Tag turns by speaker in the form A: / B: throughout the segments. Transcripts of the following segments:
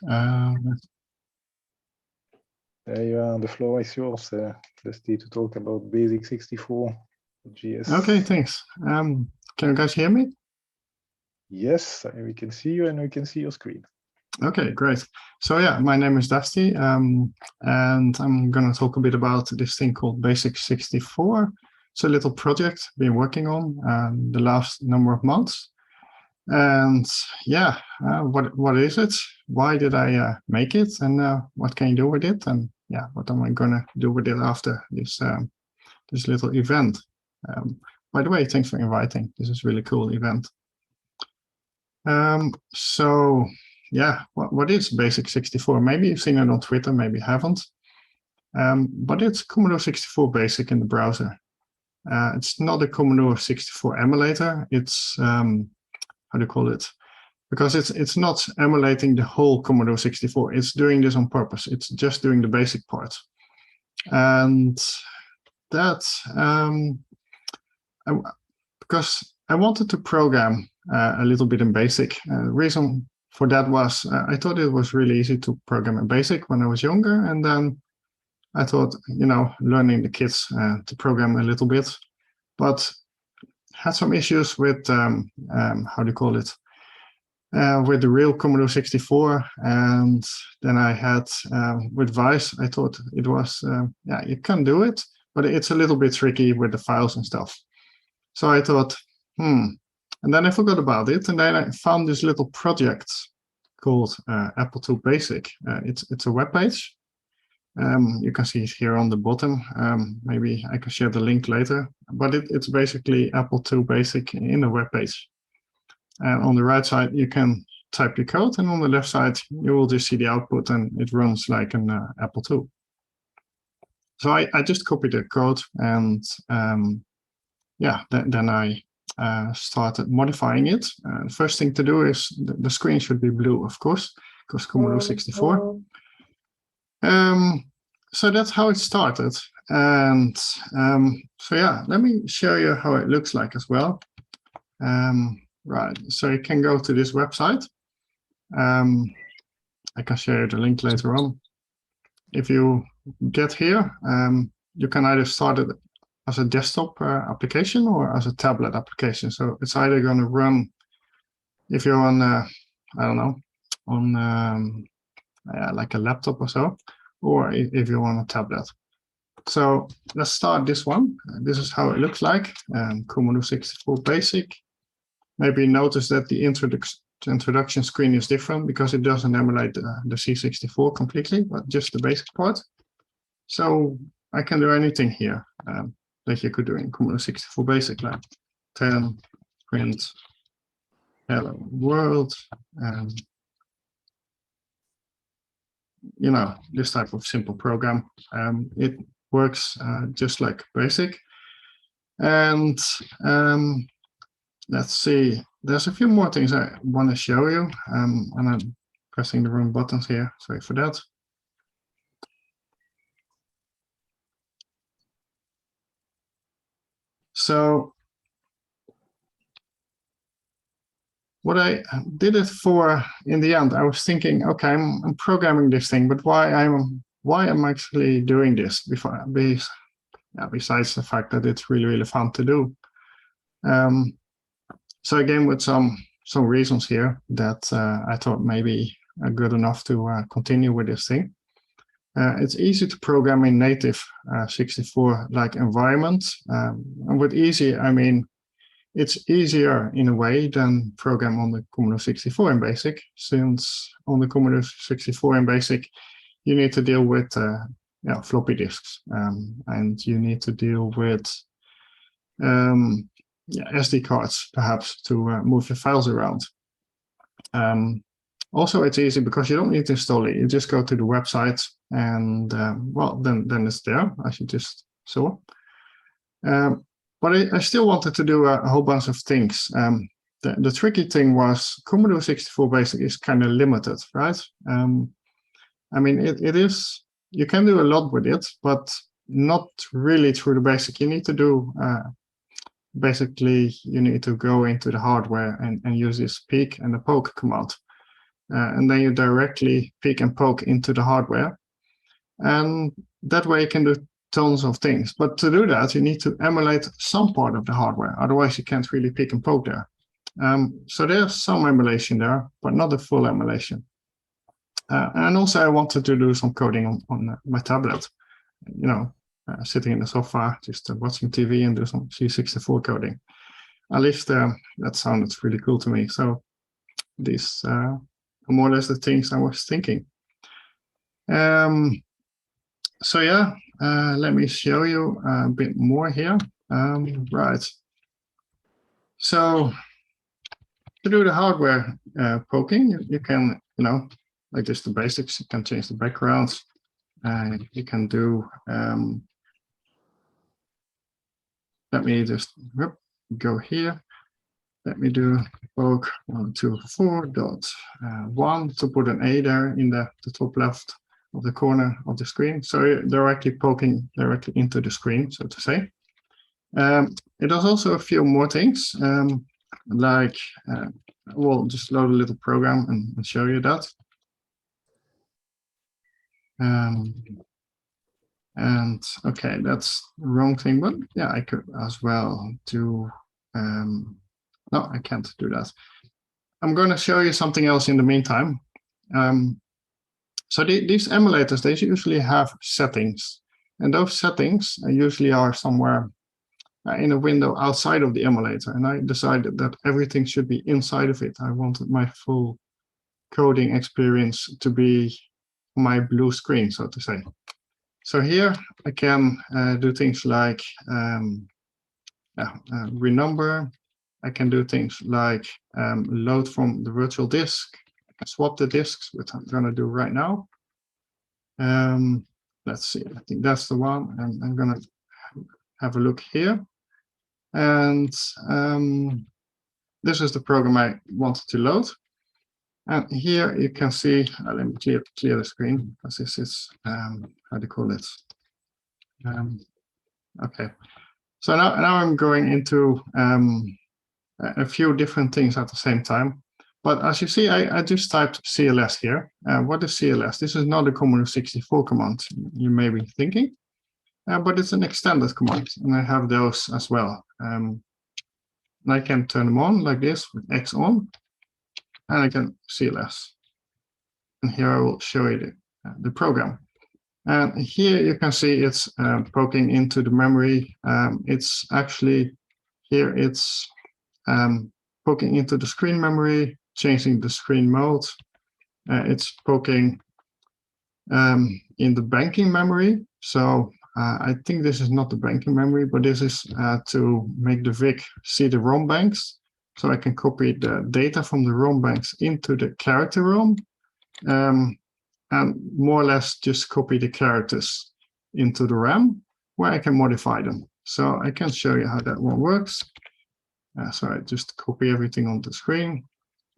A: Yeah, the floor is yours, Dusty, to talk about Basic64.js.
B: Okay, thanks. Can you guys hear me?
A: Yes, we can see you and we can see your screen.
B: Okay, great. So yeah, my name is Dusty, and I'm going to talk a bit about this thing called Basic64. It's a little project I've been working on the last number of months. And yeah, what is it? Why did I make it? And what can you do with it? And yeah, what am I going to do with it after this this little event? By the way, thanks for inviting. This is a really cool event. So yeah, what is Basic64? Maybe you've seen it on Twitter, maybe you haven't. But it's Commodore 64 Basic in the browser. It's not a Commodore 64 emulator. It's how do you call it? Because it's not emulating the whole Commodore 64. It's doing this on purpose. It's just doing the basic part. And that because I wanted to program a little bit in BASIC. The reason for that was I thought it was really easy to program in BASIC when I was younger, and then I thought, you know, learning the kids to program a little bit, but had some issues with how do you call it, with the real Commodore 64, and then I had with Vice. I thought it was yeah, you can do it, but it's a little bit tricky with the files and stuff. So I thought, and then I forgot about it, and then I found this little project called Apple II Basic. It's a web page. You can see it here on the bottom. Maybe I can share the link later, but it's basically Apple II Basic in a web page. And on the right side, you can type your code, and on the left side, you will just see the output, and it runs like an Apple II. So I just copied the code, and yeah, then I started modifying it. The first thing to do is the screen should be blue, of course, because Commodore 64. So that's how it started. And so yeah, let me show you how it looks like as well. Right, so you can go to this website. I can share you the link later on. If you get here, you can either start it as a desktop application or as a tablet application. So it's either going to run if you're on, I don't know, on like a laptop or so, or if you're on a tablet. So let's start this one. This is how it looks like. Commodore 64 Basic. Maybe notice that the introduction screen is different because it doesn't emulate the C64 completely, but just the basic part. So I can do anything here that you could do in Commodore 64 Basic, like 10, print, hello world, and you know, this type of simple program. It works just like Basic. And let's see, there's a few more things I want to show you. And I'm pressing the wrong buttons here, sorry for that. So what I did it for in the end, I was thinking, okay, I'm programming this thing, but why am I actually doing this besides the fact that it's really, really fun to do. So I came with some reasons here that I thought maybe are good enough to continue with this thing. It's easy to program in native 64-like environments. And with easy, I mean, it's easier in a way than program on the Commodore 64 in BASIC, since on the Commodore 64 in BASIC, you need to deal with floppy disks, and you need to deal with SD cards, perhaps, to move your files around. Also, it's easy because you don't need to install it. You just go to the website, and well, then it's there, as you just saw. But I still wanted to do a whole bunch of things. The tricky thing was Commodore 64 Basic is kind of limited, right? I mean, it is, you can do a lot with it, but not really through the basic. You need to do, basically, you need to go into the hardware and use this peek and the poke command. and then you directly pick and poke into the hardware. And that way you can do tons of things. But to do that, you need to emulate some part of the hardware. Otherwise, you can't really pick and poke there. So there's some emulation there, but not a full emulation. And also, I wanted to do some coding on my tablet. You know, sitting in the sofa, just watching TV and do some C64 coding. At least that sounded really cool to me. So these are more or less the things I was thinking. So yeah, let me show you a bit more here. Right. So to do the hardware poking, you can, you know, like just the basics. You can change the backgrounds. You can do. Let me just go here. Let me do poke 124.1 to put an A there in the top left of the corner of the screen. So you're directly poking directly into the screen, so to say. It does also a few more things, like we'll just load a little program and show you that. And okay, that's the wrong thing, but yeah, I could as well do, no, I can't do that. I'm going to show you something else in the meantime. So these emulators, they usually have settings, and those settings usually are somewhere in a window outside of the emulator. And I decided that everything should be inside of it. I wanted my full coding experience to be my blue screen, so to say. So here I can do things like renumber. I can do things like load from the virtual disk. I can swap the disks, which I'm going to do right now. Let's see, I think that's the one. And I'm going to have a look here. And this is the program I wanted to load. And here you can see, let me clear the screen, because this is, how do you call it? Okay, so now I'm going into a few different things at the same time. But as you see, I just typed CLS here. What is CLS? This is not a Commodore 64 command, you may be thinking, but it's an extended command, and I have those as well. And I can turn them on like this with X on, and I can CLS. And here I will show you the program. And here you can see it's poking into the memory. It's actually, here it's poking into the screen memory, changing the screen mode. It's poking in the banking memory. So I think this is not the banking memory, but this is to make the VIC see the ROM banks. So I can copy the data from the ROM banks into the character ROM, and more or less just copy the characters into the RAM, where I can modify them. So I can show you how that one works. So I just copy everything on the screen,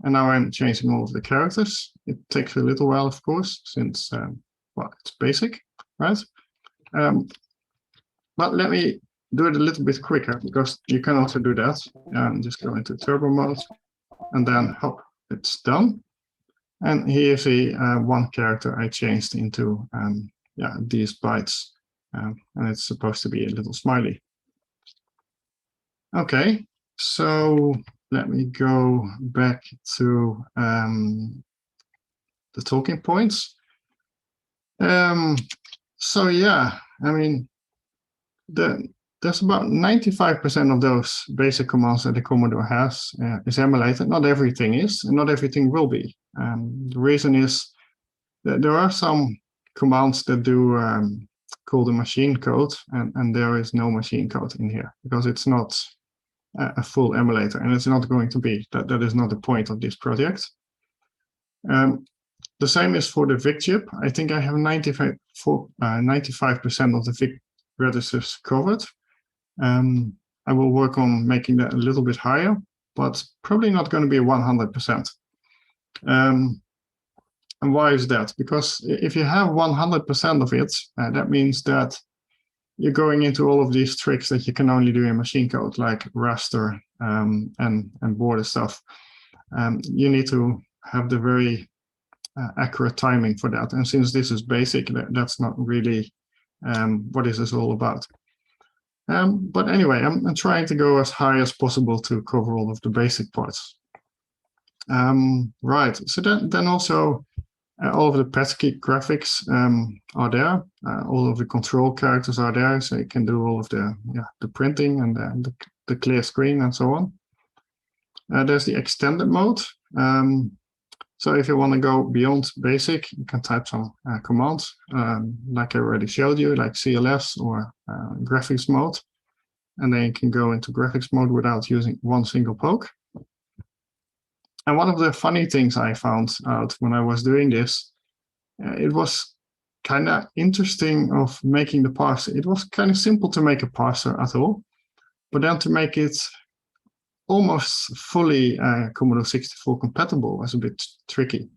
B: and now I'm changing all of the characters. It takes a little while, of course, since, well, it's basic, right? But let me do it a little bit quicker, because you can also do that. Just go into turbo mode, and then hop, it's done. And here you see one character I changed into these bytes, and it's supposed to be a little smiley. Okay, so let me go back to the talking points. So yeah, I mean, there's about 95% of those basic commands that the Commodore has is emulated. Not everything is, and not everything will be. The reason is that there are some commands that do call the machine code, and there is no machine code in here, because it's not a full emulator, and it's not going to be. That is not the point of this project. The same is for the VIC chip. I think I have 95% of the VIC registers covered. I will work on making that a little bit higher, but probably not going to be 100%. And why is that? Because if you have 100% of it, that means that you're going into all of these tricks that you can only do in machine code, like raster and border stuff. You need to have the very accurate timing for that. And since this is basic, that's not really what this is all about. But anyway, I'm trying to go as high as possible to cover all of the basic parts. Right, so then also all of the pesky graphics are there. All of the control characters are there, so you can do all of the printing and the clear screen and so on. There's the extended mode. So if you want to go beyond basic, you can type some commands, like I already showed you, like CLS or graphics mode. And then you can go into graphics mode without using one single poke. And one of the funny things I found out when I was doing this, it was kind of interesting of making the parser. It was kind of simple to make a parser at all, but then to make it almost fully Commodore 64 compatible was a bit tricky.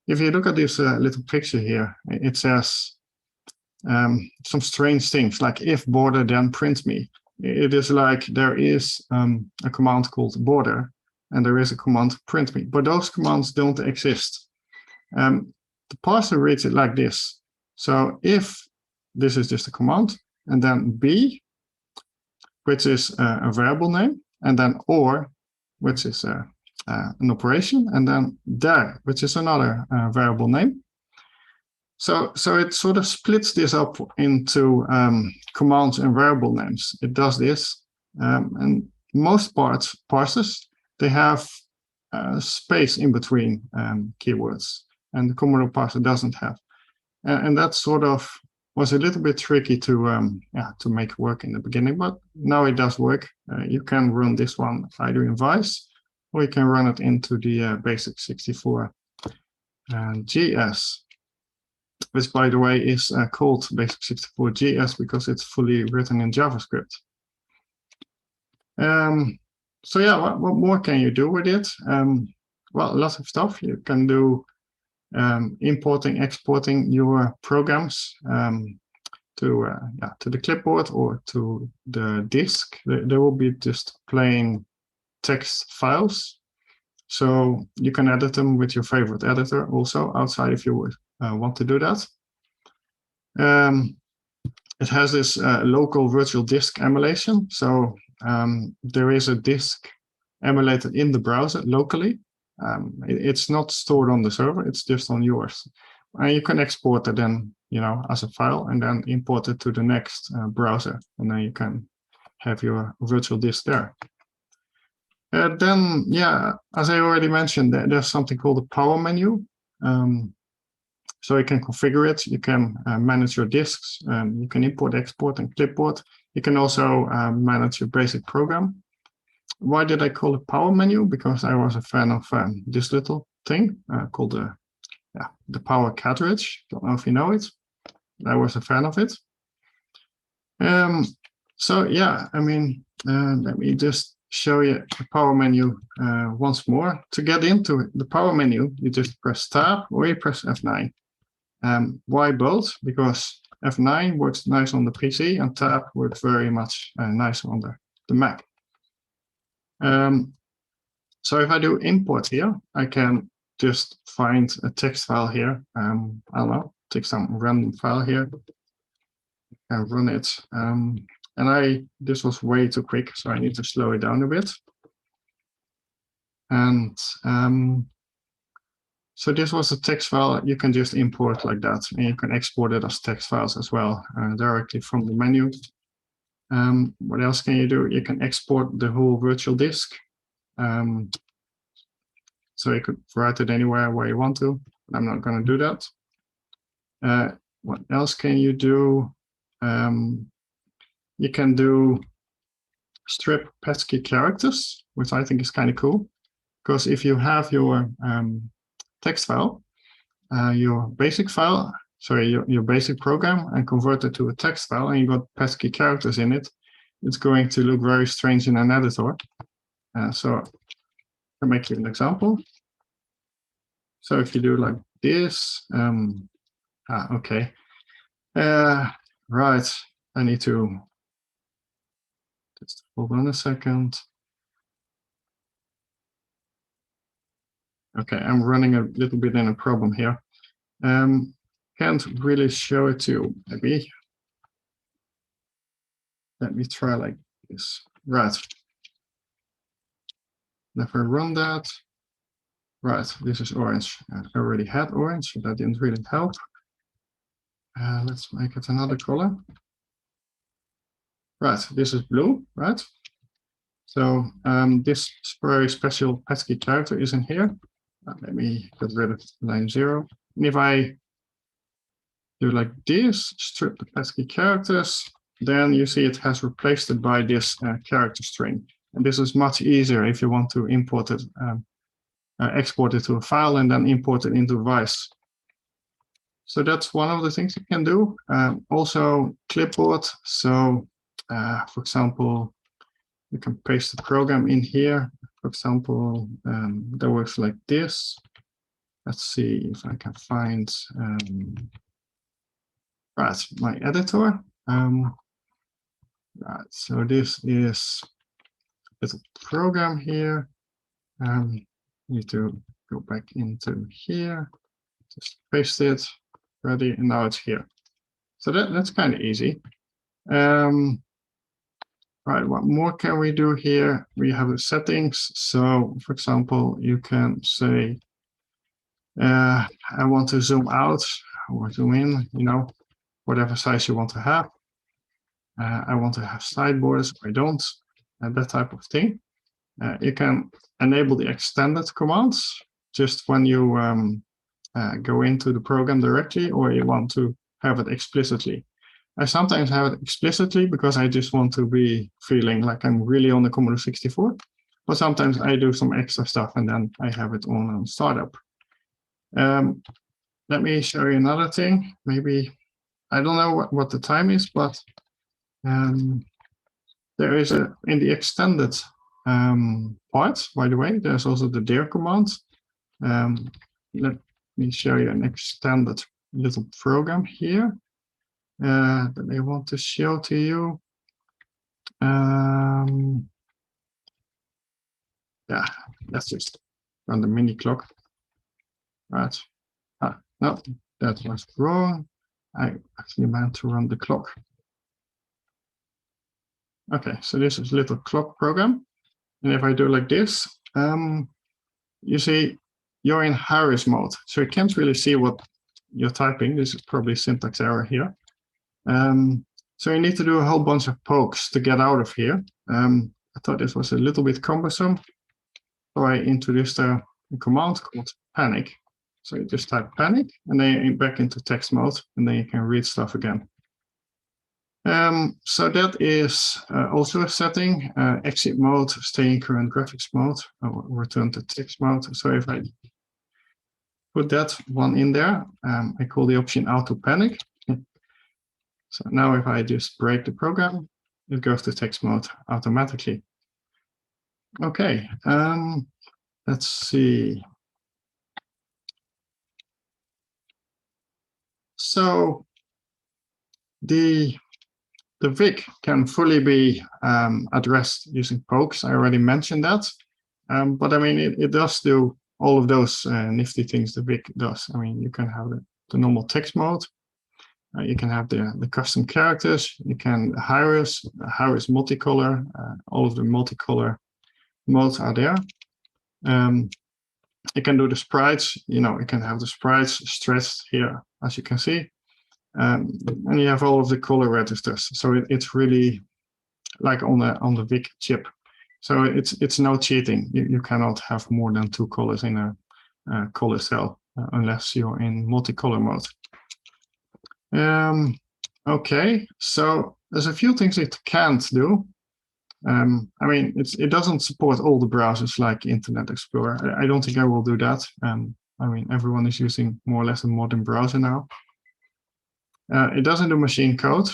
B: If you look at this little picture here, it says some strange things like if border then print me. It is like there is a command called border and there is a command print me, but those commands don't exist. The parser reads it like this. So if this is just a command, and then B, which is a variable name, and then or, which is an operation, and then there, which is another variable name. So it sort of splits this up into commands and variable names. It does this, and most parsers, they have space in between keywords, and the Commodore parser doesn't have. And that sort of was a little bit tricky to make work in the beginning, but now it does work. You can run this one either in Vice, or you can run it into the Basic64.js, which, by the way, is called Basic64.js because it's fully written in JavaScript. So yeah, what more can you do with it? Well, lots of stuff. You can do importing, exporting your programs to the clipboard or to the disk. There will be just plain text files. So you can edit them with your favorite editor also outside if you would want to do that. It has this local virtual disk emulation. So there is a disk emulated in the browser locally. It's not stored on the server, it's just on yours. And you can export it then, as a file and then import it to the next browser. And then you can have your virtual disk there. Then, as I already mentioned, there's something called the power menu. So you can configure it, you can manage your disks, you can import, export, and clipboard. You can also manage your basic program. Why did I call it power menu? Because I was a fan of this little thing called the power cartridge. Don't know if you know it. I was a fan of it. So yeah, I mean, let me just show you the power menu once more. To get into the power menu, you just press Tab or you press F9. Why both? Because F9 works nice on the PC and Tab works very much nice on the Mac. So if I do import here, I can just find a text file here. I don't know, take some random file here and run it. And this was way too quick, so I need to slow it down a bit. And so this was a text file you can just import like that, and you can export it as text files as well directly from the menu. What else can you do? You can export the whole virtual disk. So you could write it anywhere where you want to. I'm not going to do that. What else can you do? You can do strip pesky characters, which I think is kind of cool. Because if you have your text file, your basic file, sorry, your basic program, and convert it to a text file, and you got pesky characters in it, it's going to look very strange in an editor. So I'll make you an example. So if you do like this, okay. Right, I need to just hold on a second. Okay, I'm running a little bit in a problem here. Can't really show it to you. Maybe. Let me try like this. Right. Never run that. Right, this is orange. I already had orange, so that didn't really help. Let's make it another color. Right, this is blue, right? So this very special ASCII character is in here. Let me get rid of line 0. And if I do like this, strip the ASCII characters, then you see it has replaced it by this character string. And this is much easier if you want to import it, export it to a file and then import it into Vice. So that's one of the things you can do. Also clipboard. So for example, you can paste the program in here. For example, that works like this. Let's see if I can find right, my editor. Right, so this is a little program here. Need to go back into here. Just paste it. Ready, and now it's here. So that's kind of easy. Right, what more can we do here? We have the settings. So for example, you can say, I want to zoom out or zoom in, you know, whatever size you want to have. I want to have side borders, or I don't, that type of thing. You can enable the extended commands just when you go into the program directly, or you want to have it explicitly. I sometimes have it explicitly because I just want to be feeling like I'm really on the Commodore 64, but sometimes I do some extra stuff and then I have it on startup. Let me show you another thing. Maybe, I don't know what the time is, but there is in the extended part, by the way, there's also the dir command. Let me show you an extended little program here that I want to show to you. Yeah, let's just run the mini clock. Right. No, that was wrong. I actually meant to run the clock. Okay, so this is a little clock program. And if I do like this, you see you're in Harris mode. So you can't really see what you're typing. This is probably syntax error here. So you need to do a whole bunch of pokes to get out of here. I thought this was a little bit cumbersome. So I introduced a command called panic. So you just type panic and then you're back into text mode and then you can read stuff again. So that is also a setting, exit mode, stay in current graphics mode, or return to text mode. So if I put that one in there, I call the option auto panic. So now if I just break the program, it goes to text mode automatically. Okay, let's see. So the VIC can fully be addressed using pokes. I already mentioned that. But I mean, it does do all of those nifty things the VIC does. I mean, you can have the normal text mode. You can have the custom characters. You can Harris multicolor. All of the multicolor modes are there. You can do the sprites. You know, you can have the sprites stretched here, as you can see. And you have all of the color registers. So it's really like on the VIC chip. So it's no cheating. You cannot have more than 2 colors in a color cell unless you're in multicolor mode. Okay, so there's a few things it can't do. I mean, it doesn't support all the browsers like Internet Explorer. I don't think I will do that. I mean, everyone is using more or less a modern browser now. It doesn't do machine code.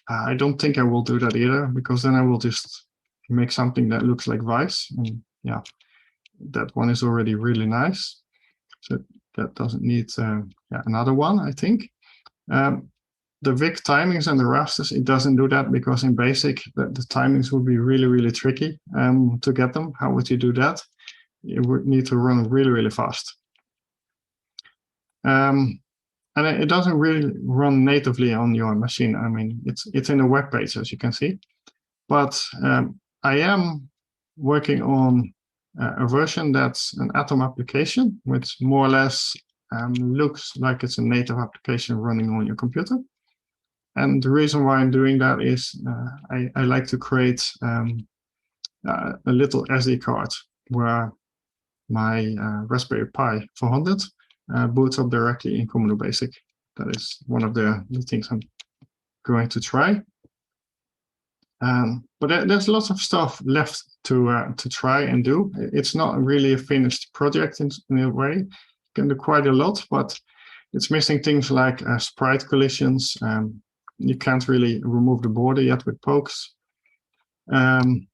B: I don't think I will do that either, because then I will just make something that looks like Vice. And yeah, that one is already really nice. So that doesn't need another one, I think. The VIC timings and the rasters, it doesn't do that because in BASIC, the timings would be really, really tricky to get them. How would you do that? You would need to run really, really fast. And it doesn't really run natively on your machine. I mean, it's in a web page, as you can see. But I am working on a version that's an Atom application, which more or less looks like it's a native application running on your computer. And the reason why I'm doing that is I like to create a little SD card where my Raspberry Pi 400 boots up directly in Commodore Basic. That is one of the things I'm going to try. But there's lots of stuff left to try and do. It's not really a finished project in a way. You can do quite a lot, but it's missing things like sprite collisions. You can't really remove the border yet with pokes. And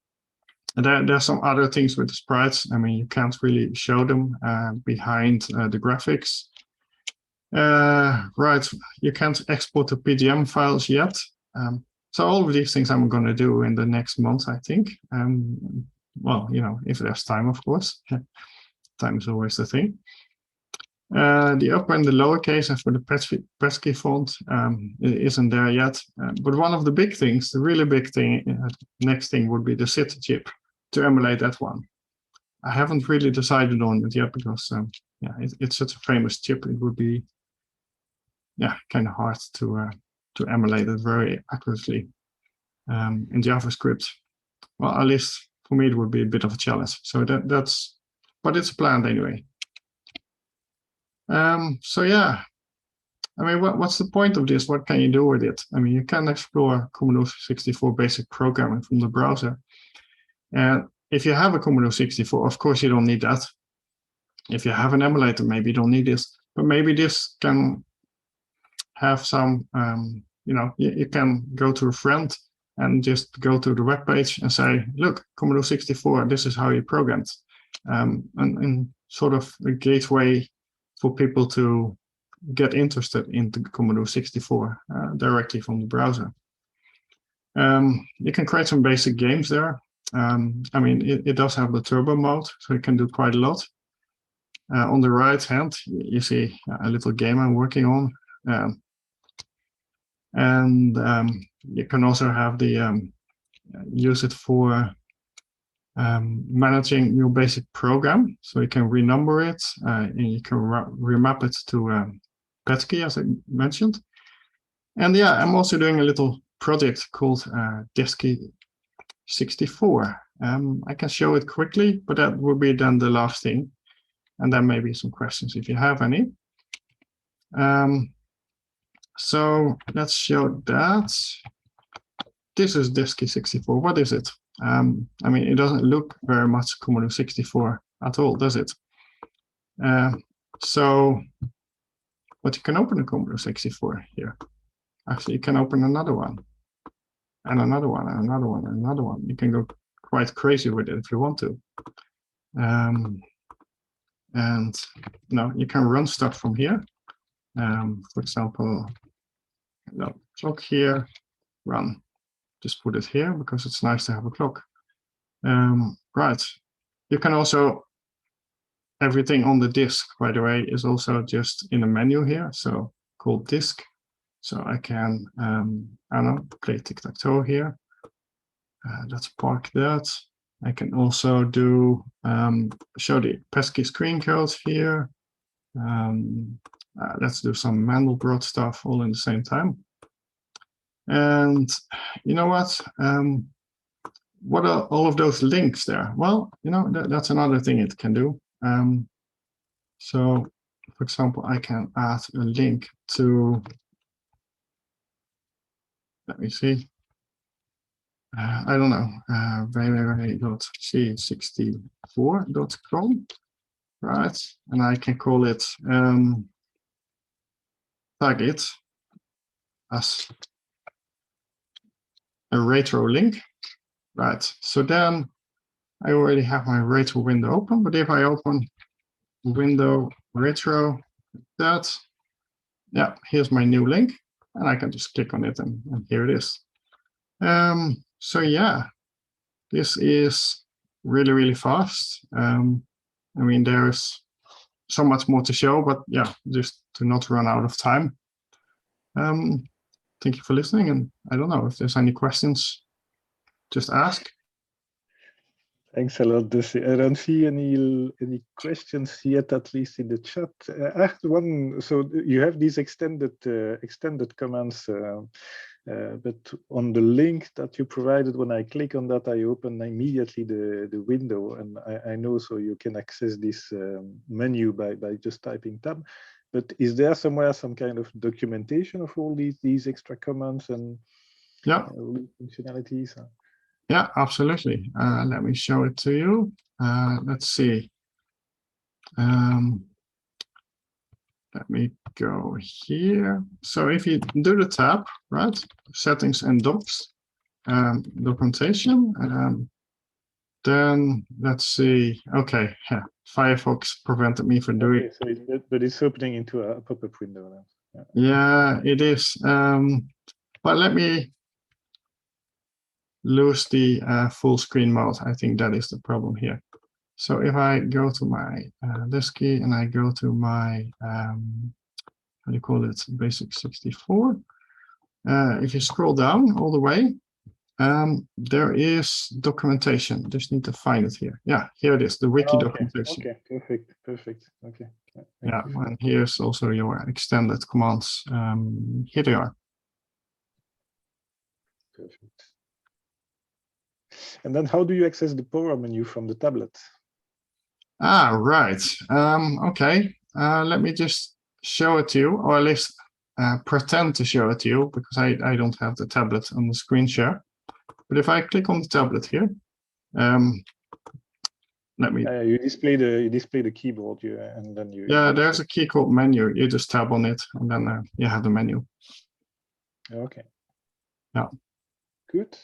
B: there's some other things with the sprites. I mean, you can't really show them behind the graphics. Right, you can't export the PGM files yet. So all of these things I'm going to do in the next month, I think. Well, you know, if there's time, of course. Time is always the thing. The upper and the lowercase and for the pesky font it isn't there yet. But one of the big things, the really big thing, next thing would be the SID chip to emulate that one. I haven't really decided on it yet because yeah, it's such a famous chip. It would be kind of hard to emulate it very accurately in JavaScript. Well, at least for me, it would be a bit of a challenge. So but it's planned anyway. So yeah, I mean, what's the point of this? What can you do with it? I mean, you can explore Commodore 64 basic programming from the browser. And if you have a Commodore 64, of course, you don't need that. If you have an emulator, maybe you don't need this. But maybe this can have some, you know, you can go to a friend and just go to the web page and say, look, Commodore 64, this is how you programmed. And sort of a gateway for people to get interested in the Commodore 64 directly from the browser. You can create some basic games there. I mean, it does have the turbo mode, so you can do quite a lot. On the right hand, you see a little game I'm working on. You can also have the use it for managing your basic program. So you can renumber it and you can remap it to Petsky, as I mentioned. And yeah, I'm also doing a little project called Basic64. I can show it quickly, but that will be then the last thing. And then maybe some questions if you have any. So let's show that. This is Basic64. What is it? I mean, it doesn't look very much Commodore 64 at all, does it? But you can open a Commodore 64 here. Actually, you can open another one, and another one, and another one, and another one. You can go quite crazy with it if you want to. And you know, you can run stuff from here. For example, clock here, run. Just put it here because it's nice to have a clock. Right. You can also, everything on the disk, by the way, is also just in a menu here, so called disk. So I can, I don't know, play tic-tac-toe here. Let's park that. I can also do, show the pesky screen codes here. Let's do some Mandelbrot stuff all in the same time. And you know what? What are all of those links there? Well, you know, that's another thing it can do. So, for example, I can add a link to, let me see. I don't know, www.c64.com, right? And I can call it, tag it as a retro link, right? So then I already have my retro window open, but if I open window retro, that, yeah, here's my new link, and I can just click on it, and here it is. So yeah, this is really, really fast. I mean, there's so much more to show, but yeah, just to not run out of time. Thank you for listening, and I don't know if there's any questions, just ask.
A: Thanks a lot, Dusty. I don't see any questions yet, at least in the chat. I have one. So you have these extended commands, but on the link that you provided, when I click on that, I open immediately the window, and I know so you can access this menu by just typing tab. But is there somewhere some kind of documentation of all these extra commands and functionalities?
B: Yeah, absolutely. Let me show it to you. Let's see. Let me go here. So if you do the tab, right, settings and docs, documentation, then let's see. Okay, yeah, Firefox prevented me from doing.
A: Okay, so but it's opening into a pop-up window then.
B: Yeah, it is. But let me lose the full screen mode. I think that is the problem here. So if I go to my desk key and I go to my, how do you call it, Basic64, if you scroll down all the way, there is documentation. Just need to find it here. Yeah, here it is, the wiki documentation.
A: Okay, perfect. Okay.
B: Yeah, and here's also your extended commands. Here they are.
A: Perfect. And then how do you access the power menu from the tablet?
B: Ah, right. Okay. Let me just show it to you, or at least pretend to show it to you, because I don't have the tablet on the screen share. But if I click on the tablet here, let me.
A: You display the keyboard, and then you.
B: Yeah, there's a key called menu. You just tab on it, and then you have the menu.
A: Okay.
B: Yeah.
A: Good.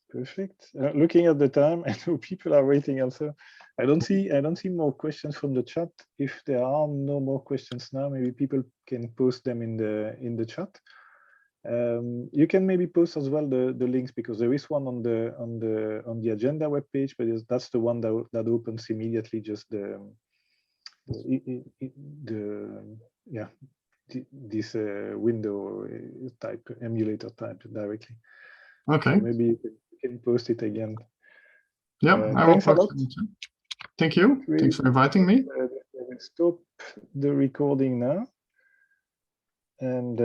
A: Perfect. Looking at the time, I know people are waiting also. I don't see more questions from the chat. If there are no more questions now, maybe people can post them in the chat. You can maybe post as well the links, because there is one on the agenda webpage, but that's the one that opens immediately, just this window type, emulator type directly.
B: Okay.
A: So maybe you can post it again.
B: Yeah,
A: thanks a lot.
B: Thank you.
A: Really,
B: thanks for inviting me.
A: I will stop the recording now. And